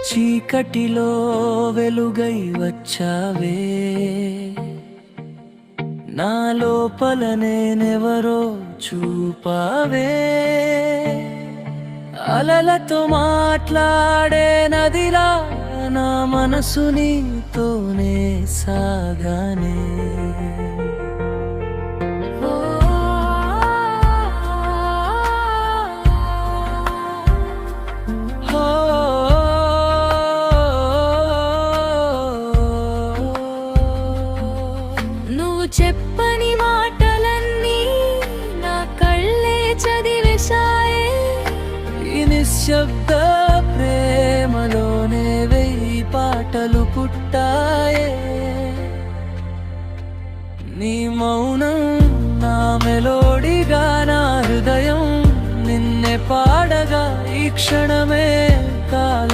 చీకటిలో వెలుగై వచ్చావే, నా లోపల నేనెవరో చూపావే. అలలతో మాట్లాడే నదిలా నా మనసు నీతోనే సాగానే. నువ్వు చెప్పని మాటలన్నీ నా కళ్ళే చదివేశాయే. ఈ నిశ్శబ్ద ప్రేమలోనే 1000 పాటలు పుట్టాయే. నీ మౌనం నా మెలోడీగా, నా హృదయం నిన్నే పాడగా, ఈ క్షణమే కాలం